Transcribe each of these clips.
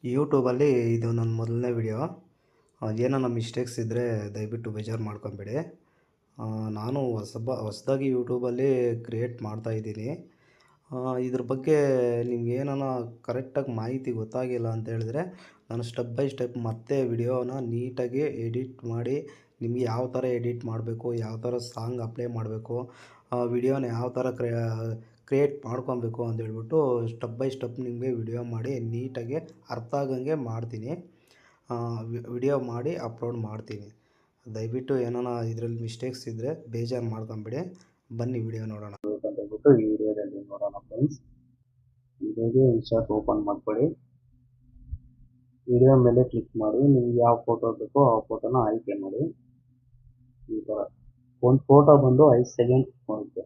ಯೂಟ್ಯೂಬಲ್ಲಿ ಇದು ನನ್ನ ಮೊದಲನೇ ವಿಡಿಯೋ. ಏನಾನ ಮಿಸ್ಟೇಕ್ಸ್ ಇದ್ದರೆ ದಯವಿಟ್ಟು ಬೇಜಾರು ಮಾಡ್ಕೊಬೇಡಿ. ನಾನು ಹೊಸದಾಗಿ ಯೂಟ್ಯೂಬಲ್ಲಿ ಕ್ರಿಯೇಟ್ ಮಾಡ್ತಾಯಿದ್ದೀನಿ. ಇದ್ರ ಬಗ್ಗೆ ನಿಮ್ಗೆ ಏನಾನ ಕರೆಕ್ಟಾಗಿ ಮಾಹಿತಿ ಗೊತ್ತಾಗಿಲ್ಲ ಅಂತ ಹೇಳಿದ್ರೆ ನಾನು ಸ್ಟೆಪ್ ಬೈ ಸ್ಟೆಪ್ ಮತ್ತೆ ವಿಡಿಯೋನ ನೀಟಾಗಿ ಎಡಿಟ್ ಮಾಡಿ ನಿಮಗೆ ಯಾವ ಥರ ಎಡಿಟ್ ಮಾಡಬೇಕು, ಯಾವ ಥರ ಸಾಂಗ್ ಅಪ್ಲೈ ಮಾಡಬೇಕು, ವಿಡಿಯೋನ ಯಾವ ಥರ ಕ್ರಿಯೇಟ್ ಮಾಡ್ಕೊಬೇಕು ಅಂತ ಹೇಳ್ಬಿಟ್ಟು ಸ್ಟೆಪ್ ಬೈ ಸ್ಟೆಪ್ ನಿಮಗೆ ವಿಡಿಯೋ ಮಾಡಿ ನೀಟಾಗಿ ಅರ್ಥ ಆಗಂಗೆ ಮಾಡ್ತೀನಿ. ವಿಡಿಯೋ ಮಾಡಿ ಅಪ್ಲೋಡ್ ಮಾಡ್ತೀನಿ. ದಯವಿಟ್ಟು ಏನಾನ ಇದರಲ್ಲಿ ಮಿಸ್ಟೇಕ್ಸ್ ಇದ್ದರೆ ಬೇಜಾರು ಮಾಡ್ಕೊಂಬಿಡಿ. ಬನ್ನಿ ವಿಡಿಯೋ ನೋಡೋಣ. ಅಂತ ಹೇಳ್ಬಿಟ್ಟು ಈ ವಿಡಿಯೋದಲ್ಲಿ ನೋಡೋಣ ಫ್ರೆಂಡ್ಸ್. ವಿಡಿಯೋಗೆ ಇನ್ಶಾಟ್ ಓಪನ್ ಮಾಡ್ಕೊಳ್ಳಿ. ವಿಡಿಯೋ ಮೇಲೆ ಕ್ಲಿಕ್ ಮಾಡಿ ನಿಮ್ಗೆ ಯಾವ ಫೋಟೋ ಬೇಕೋ ಆ ಫೋಟೋನ ಆಯ್ಕೆ ಮಾಡಿ. ಈ ಥರ ಒಂದು ಫೋಟೋ ಬಂದು 5 ಸೆಕೆಂಡ್ ಬರುತ್ತೆ.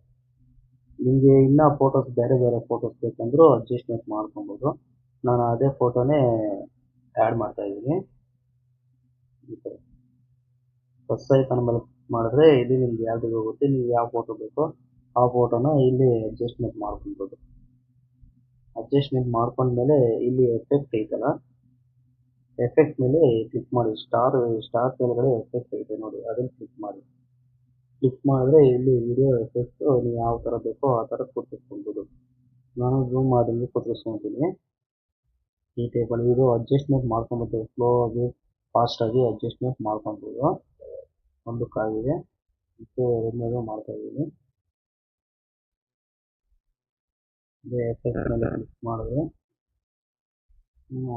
ನಿಮಗೆ ಇನ್ನೂ ಫೋಟೋಸ್ ಬೇರೆ ಫೋಟೋಸ್ ಬೇಕಂದ್ರೂ ಅಡ್ಜಸ್ಟ್ಮೆಂಟ್ ಮಾಡ್ಕೊಬೋದು. ನಾನು ಅದೇ ಫೋಟೋನೇ ಆ್ಯಡ್ ಮಾಡ್ತಾ ಇದ್ದೀನಿ. ಈ ಥರ ಪ್ಲಸ್ ಐಕಾನ್ ಮೇಲೆ ಕ್ಲಿಕ್ ಮಾಡಿದ್ರೆ ಇಲ್ಲಿ ನಿಮ್ಗೆ ಯಾವ್ದು ಹೋಗುತ್ತೆ, ನೀವು ಯಾವ ಫೋಟೋ ಬೇಕೋ ಆ ಫೋಟೋನ ಇಲ್ಲಿ ಅಡ್ಜಸ್ಟ್ಮೆಂಟ್ ಮಾಡ್ಕೊಬೋದು. ಅಡ್ಜಸ್ಟ್ಮೆಂಟ್ ಮಾಡ್ಕೊಂಡ್ಮೇಲೆ ಇಲ್ಲಿ ಎಫೆಕ್ಟ್ ಐತಲ್ಲ, ಎಫೆಕ್ಟ್ ಮೇಲೆ ಕ್ಲಿಕ್ ಮಾಡಿ. ಸ್ಟಾರ್ ಕೆಳಗಡೆ ಎಫೆಕ್ಟ್ ಐತೆ ನೋಡಿ, ಅದನ್ನು ಕ್ಲಿಕ್ ಮಾಡಿ. ಕ್ಲಿಕ್ ಮಾಡಿದ್ರೆ ಇಲ್ಲಿ ವಿಡಿಯೋ ಎಫೆಕ್ಟ್ ನೀವು ಯಾವ ಥರ ಬೇಕೋ ಆ ಥರ ಕೊಟ್ಟಿಸ್ಕೊಬೋದು. ನಾನು ಝೂಮ್ ಮಾಡಿ ಕೊಟ್ಟಿಸ್ಕೊತೀನಿ. ಈ ಟೈಪಲ್ಲಿ ಇದು ಅಡ್ಜಸ್ಟ್ಮೆಂಟ್ ಮಾಡ್ಕೊಬೋದು. ಸ್ಲೋ ಆಗಿ ಫಾಸ್ಟಾಗಿ ಅಡ್ಜಸ್ಟ್ಮೆಂಟ್ ಮಾಡ್ಕೊಬೋದು. ಒಂದಕ್ಕಾಗಿದೆ ಮತ್ತು ಎರಡನೇದು ಮಾಡ್ತಾ ಇದ್ದೀನಿ. ಇದೇ ಎಫೆಕ್ಟ್ ಮೇಲೆ ಕ್ಲಿಕ್ ಮಾಡಿದ್ರೆ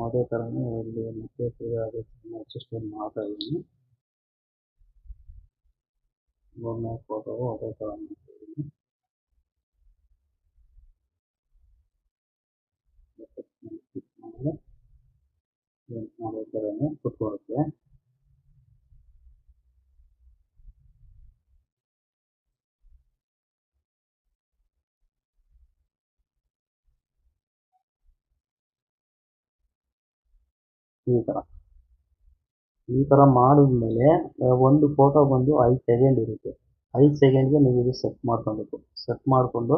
ಅದೇ ಥರನೇ ಇಲ್ಲಿ ಮತ್ತೆ ಅದೇ ಅಡ್ಜಸ್ಟ್ಮೆಂಟ್ ಮಾಡ್ತಾ ಇದ್ದೀನಿ. ಮೂರನೇ ಫೋಟೋ ಅದೇ ಥರ ಮಾಡ್ತಾ ಇದ್ದೀನಿ. ಕ್ಲಿಕ್ ಮಾಡಿದ್ರೆ ಅದೇ ಥರನೇ ಕೂತ್ಕೊಳ್ಳುತ್ತೆ. ಈ ಥರ ಮಾಡಿದ್ಮೇಲೆ ಒಂದು ಫೋಟೋ ಬಂದು 5 ಸೆಕೆಂಡ್ ಇರುತ್ತೆ. 5 ಸೆಕೆಂಡ್ಗೆ ನೀವು ಇದು ಸೆಟ್ ಮಾಡ್ಕೊಬೇಕು. ಸೆಟ್ ಮಾಡಿಕೊಂಡು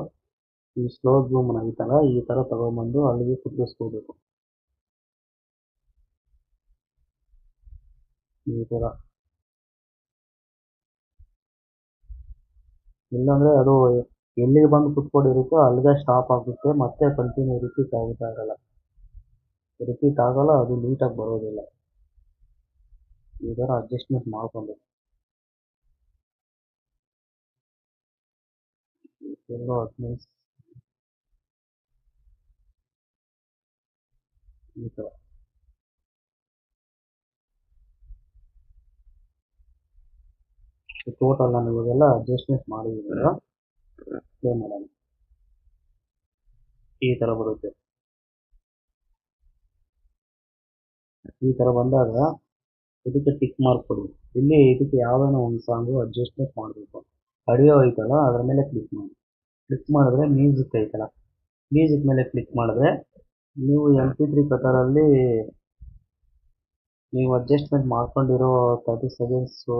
ಈ ಸ್ಲೋ ಝೂಮ್ ಐತಲ್ಲ, ಈ ಥರ ತಗೊಂಡ್ಬಂದು ಅಲ್ಲಿಗೆ ಕುತ್ತಿಸ್ಕೋಬೇಕು. ಈ ಥರ ಇಲ್ಲಾಂದರೆ ಅದು ಎಲ್ಲಿಗೆ ಬಂದು ಕುತ್ಕೊಂಡಿರುತ್ತೋ ಅಲ್ಲಿಗೆ ಸ್ಟಾಪ್ ಆಗುತ್ತೆ, ಮತ್ತೆ ಕಂಟಿನ್ಯೂ ರಿಪೀಟ್ ಆಗಲ್ಲ, ಅದು ನೀಟಾಗಿ ಬರೋದಿಲ್ಲ. ಈ ಥರ ಅಡ್ಜಸ್ಟ್ಮೆಂಟ್ ಮಾಡ್ಕೊಬೇಕು. ಎಲ್ಲೋ 15 ಈ ಥರ ಟೋಟಲ್ ನಾನು ಇವಾಗೆಲ್ಲ ಅಡ್ಜಸ್ಟ್ಮೆಂಟ್ ಮಾಡಿದ್ದೀನಲ್ಲ, ಪ್ಲೇ ಮಾಡೋಣ. ಈ ಥರ ಬರುತ್ತೆ. ಈ ಥರ ಬಂದಾಗ ಇದಕ್ಕೆ ಟಿಕ್ ಮಾರ್ಕ್ ಕೊಡಿ. ಇಲ್ಲಿ ಇದಕ್ಕೆ ಯಾವ್ದಾನ ಒಂದು ಸಾಂಗು ಅಡ್ಜಸ್ಟ್ಮೆಂಟ್ ಮಾಡಬೇಕು. ಆಡಿಯೋ ಐತಲ್ಲ, ಅದರ ಮೇಲೆ ಕ್ಲಿಕ್ ಮಾಡಿ. ಕ್ಲಿಕ್ ಮಾಡಿದ್ರೆ ಮ್ಯೂಸಿಕ್ ಐತಲ್ಲ, ಮ್ಯೂಸಿಕ್ ಮೇಲೆ ಕ್ಲಿಕ್ ಮಾಡಿದ್ರೆ ನೀವು MP3 ಪ್ರಕಾರಲ್ಲಿ ನೀವು ಅಡ್ಜಸ್ಟ್ಮೆಂಟ್ ಮಾಡ್ಕೊಂಡಿರೋ 30 ಸೆಕೆಂಡ್ಸು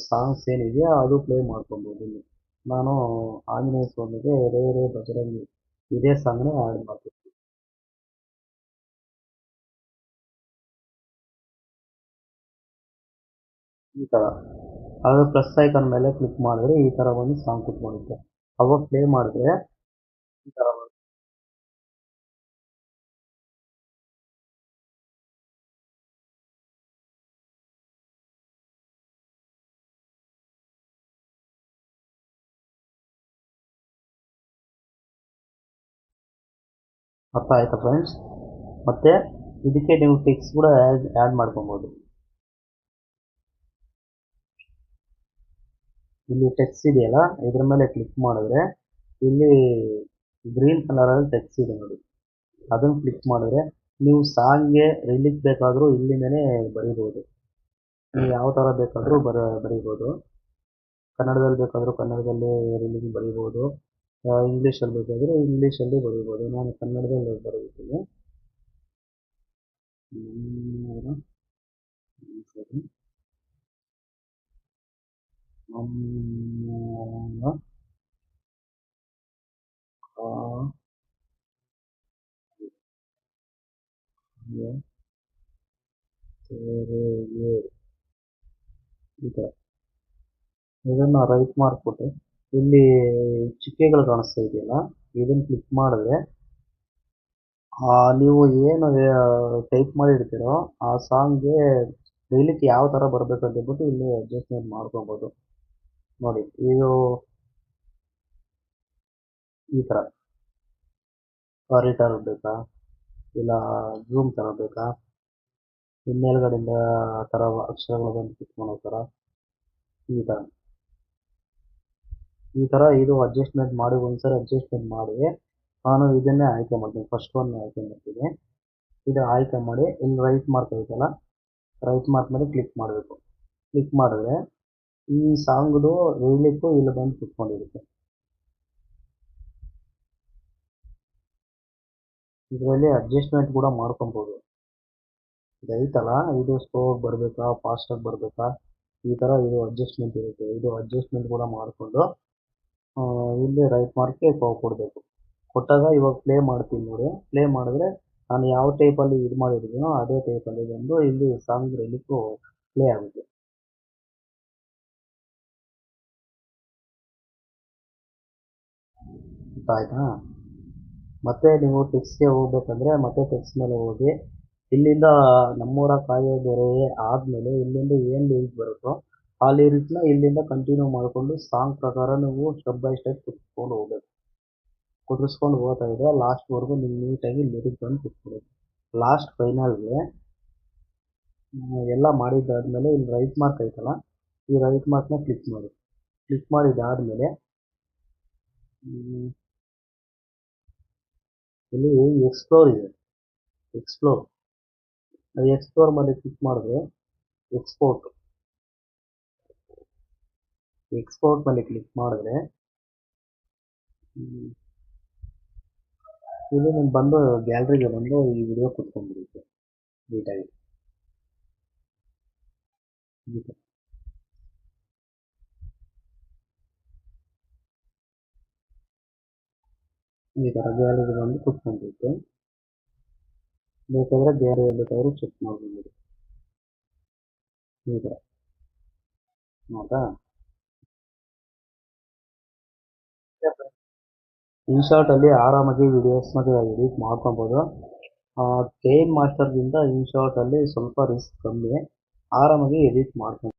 ಸಾಂಗ್ಸ್ ಏನಿದೆಯಾ ಅದು ಪ್ಲೇ ಮಾಡ್ಕೊಬೋದು. ಇಲ್ಲಿ ನಾನು ಆಂಜನೇಯ ಸ್ವಾಮಿಗೆ ರೇ ರೇ ಬಜರಂಗಿ ಇದೇ ಸಾಂಗ್ನೇ ಆ್ಯಡ್ ಮಾಡ್ತೀನಿ. ಈ ಥರ ಅದು ಪ್ಲಸ್ ಐಕಾನ್ ಮೇಲೆ ಕ್ಲಿಕ್ ಮಾಡಿದ್ರೆ ಈ ಥರ ಒಂದು ಸಾಂಗ್ ಕುತ್ಕೊಳ್ಳುತ್ತೆ. ಅವಾಗ ಪ್ಲೇ ಮಾಡಿದ್ರೆ ಈ ಥರ ಅರ್ಥ ಆಯ್ತಾ ಫ್ರೆಂಡ್ಸ್? ಮತ್ತೆ ಇದಕ್ಕೆ ನೀವು ಟೆಕ್ಸ್ಟ್ ಕೂಡ ಆ್ಯಡ್ ಮಾಡ್ಕೊಬೋದು. ಇಲ್ಲಿ ಟೆಕ್ಸ್ಟ್ ಇದೆಯಲ್ಲ, ಇದ್ರ ಮೇಲೆ ಕ್ಲಿಕ್ ಮಾಡಿದ್ರೆ ಇಲ್ಲಿ ಗ್ರೀನ್ ಕಲರಲ್ಲಿ ಟೆಕ್ಸ್ಟ್ ಇದೆ ನೋಡಿ, ಅದನ್ನು ಕ್ಲಿಕ್ ಮಾಡಿದ್ರೆ ನೀವು ಸಾಂಗ್ಗೆ ರಿಲೀಕ್ ಬೇಕಾದರೂ ಇಲ್ಲಿಂದನೇ ಬರೀಬೋದು. ನೀವು ಯಾವ ಥರ ಬೇಕಾದರೂ ಬರೀಬೋದು. ಕನ್ನಡದಲ್ಲಿ ಬೇಕಾದರೂ ಕನ್ನಡದಲ್ಲಿ ರಿಲೀಕ್ ಬರೀಬೋದು, ಇಂಗ್ಲೀಷಲ್ಲಿ ಬೇಕಾದರೆ ಇಂಗ್ಲೀಷಲ್ಲಿ ಬರೀಬೋದು. ನಾನು ಕನ್ನಡದಲ್ಲಿ ಬರೀತೀನಿ. ಸರಿ, ಈ ಥರ ಇದನ್ನು ರೈಟ್ ಮಾಡಿಕೊಟ್ಟು ಇಲ್ಲಿ ಚುಕ್ಕೆಗಳು ಕಾಣಿಸ್ತಾ ಇದೆಯಲ್ಲ, ಇದನ್ನು ಕ್ಲಿಕ್ ಮಾಡಿದ್ರೆ ನೀವು ಏನು ಟೈಪ್ ಮಾಡಿರ್ತೀರೋ ಆ ಸಾಂಗ್ಗೆ ಲಿರಿಕ್ ಯಾವ ಥರ ಬರಬೇಕು ಅಂತ ಹೇಳ್ಬಿಟ್ಟು ಇಲ್ಲಿ ಅಡ್ಜಸ್ಟ್ಮೆಂಟ್ ಮಾಡ್ಕೊಬೋದು. ನೋಡಿ ಇದು ಈ ಥರ ಕಾರಿಡಾರ್ ಬೇಕಾ, ಇಲ್ಲ ಝೂಮ್ ಥರ ಬೇಕಾ, ಮೇಲ್ಗಡೆಯಿಂದ ಆ ಥರ ಅಕ್ಷರಗಳು ಬಂದು ಕಿತ್ಕೊಳ್ಳೋ ಥರ, ಈ ಥರ ಇದು ಅಡ್ಜಸ್ಟ್ಮೆಂಟ್ ಮಾಡಿ ಒಂದ್ಸರಿ ಅಡ್ಜಸ್ಟ್ಮೆಂಟ್ ಮಾಡಿ ನಾನು ಇದನ್ನೇ ಆಯ್ಕೆ ಮಾಡ್ತೀನಿ. ಫಸ್ಟ್ ಒನ್ ಆಯ್ಕೆ ಮಾಡ್ತೀನಿ. ಇದು ಆಯ್ಕೆ ಮಾಡಿ ಇಲ್ಲಿ ರೈಟ್ ಮಾರ್ಕ್ ಐತಲ್ಲ, ರೈಟ್ ಮಾರ್ಕ್ ಮೇಲೆ ಕ್ಲಿಕ್ ಮಾಡಬೇಕು. ಕ್ಲಿಕ್ ಮಾಡಿದ್ರೆ ಈ ಸಾಂಗ್ದು ರಿಲಿಕ್ಕು ಇಲ್ಲಿ ಬಂದು ಕುತ್ಕೊಂಡಿರುತ್ತೆ. ಇದರಲ್ಲಿ ಅಡ್ಜಸ್ಟ್ಮೆಂಟ್ ಕೂಡ ಮಾಡ್ಕೊಬೋದು. ಇದೈತಲ್ಲ, ಇದು ಸ್ಲೋವಾಗಿ ಬರಬೇಕಾ, ಫಾಸ್ಟಾಗಿ ಬರಬೇಕಾ, ಈ ಥರ ಇದು ಅಡ್ಜಸ್ಟ್ಮೆಂಟ್ ಇರುತ್ತೆ. ಇದು ಅಡ್ಜಸ್ಟ್ಮೆಂಟ್ ಕೂಡ ಮಾಡಿಕೊಂಡು ಇಲ್ಲಿ ರೈಟ್ ಮಾರ್ಕ್ಗೆ ಕೊಡಬೇಕು. ಕೊಟ್ಟಾಗ ಇವಾಗ ಪ್ಲೇ ಮಾಡ್ತೀನಿ ನೋಡಿ. ಪ್ಲೇ ಮಾಡಿದ್ರೆ ನಾನು ಯಾವ ಟೈಪಲ್ಲಿ ಇದು ಮಾಡಿರ್ತೀನೋ ಅದೇ ಟೈಪಲ್ಲಿ ಬಂದು ಇಲ್ಲಿ ಸಾಂಗ್ ರಿಲಿಕ್ಕು ಪ್ಲೇ ಆಗುತ್ತೆ. ಆಯ್ತಾ? ಮತ್ತೆ ನೀವು ಟೆಕ್ಸ್ಟ್ಗೆ ಹೋಗ್ಬೇಕಂದ್ರೆ ಮತ್ತೆ ಟೆಕ್ಸ್ಟ್ ಮೇಲೆ ಹೋಗಿ ಇಲ್ಲಿಂದ ನಮ್ಮೂರ ಕಾಯೋ ದೊರೆ ಆದಮೇಲೆ ಇಲ್ಲಿಂದ ಏನು ಲಿರಿಕ್ ಬರುತ್ತೋ ಆ ಲಿರಿಕ್ನ ಇಲ್ಲಿಂದ ಕಂಟಿನ್ಯೂ ಮಾಡಿಕೊಂಡು ಸಾಂಗ್ ಪ್ರಕಾರ ನೀವು ಸ್ಟೆಪ್ ಬೈ ಸ್ಟೆಪ್ ಕುತ್ಕೊಂಡು ಹೋಗ್ಬೇಕು. ಕುದಿಸ್ಕೊಂಡು ಹೋಗ್ತಾ ಇದ್ರೆ ಲಾಸ್ಟ್ವರೆಗೂ ನೀವು ನೀಟಾಗಿ ಲಿರಿಕ್ ಬಂದು ಕುತ್ಕೊಬೇಕು. ಲಾಸ್ಟ್ ಫೈನಲ್ಗೆ ಎಲ್ಲ ಮಾಡಿದ್ದಾದಮೇಲೆ ಇಲ್ಲಿ ರೈಟ್ ಮಾರ್ಕ್ ಐತಲ್ಲ, ಈ ರೈಟ್ ಮಾರ್ಕ್ನ ಕ್ಲಿಕ್ ಮಾಡಿ. ಕ್ಲಿಕ್ ಮಾಡಿದ್ದಾದಮೇಲೆ ಇಲ್ಲಿ ಎಕ್ಸ್ಪ್ಲೋರ್ ಇದೆ, ಎಕ್ಸ್ಪ್ಲೋರ್ ಮೇಲೆ ಕ್ಲಿಕ್ ಮಾಡಿದ್ರೆ ಎಕ್ಸ್ಪೋರ್ಟ್ ಮೇಲೆ ಕ್ಲಿಕ್ ಮಾಡಿದ್ರೆ ಇಲ್ಲಿ ನೀವು ಬಂದು ಗ್ಯಾಲರಿಗೆ ಬಂದು ಈ ವಿಡಿಯೋ ಕುತ್ಕೊಂಡ್ಬಿಡುತ್ತೆ ನೀಟಾಗಿ. ಈ ಥರ ಗ್ಯಾಲರಿಗೆ ಬಂದು ಕುತ್ಕೊಂಡ್ಬಿಡುತ್ತೆ. ಬೇಕಾದರೆ ಬೇರೆ ಬೇಕಾದರೂ ಚೆಕ್ ಮಾಡ್ಬೋದು. ಈ ಥರ ಹೌದಾ? ಇನ್ಶಾರ್ಟಲ್ಲಿ ಆರಾಮಾಗಿ ವಿಡಿಯೋಸ್ನ ಎಡಿಟ್ ಮಾಡ್ಕೊಬೋದು. ಕೇಮ್ ಮಾಸ್ಟರ್ಗಿಂತ ಇನ್ಶಾರ್ಟಲ್ಲಿ ಸ್ವಲ್ಪ ರಿಸ್ಕ್ ಕಮ್ಮಿ, ಆರಾಮಾಗಿ ಎಡಿಟ್ ಮಾಡ್ಕೊಬೋದು.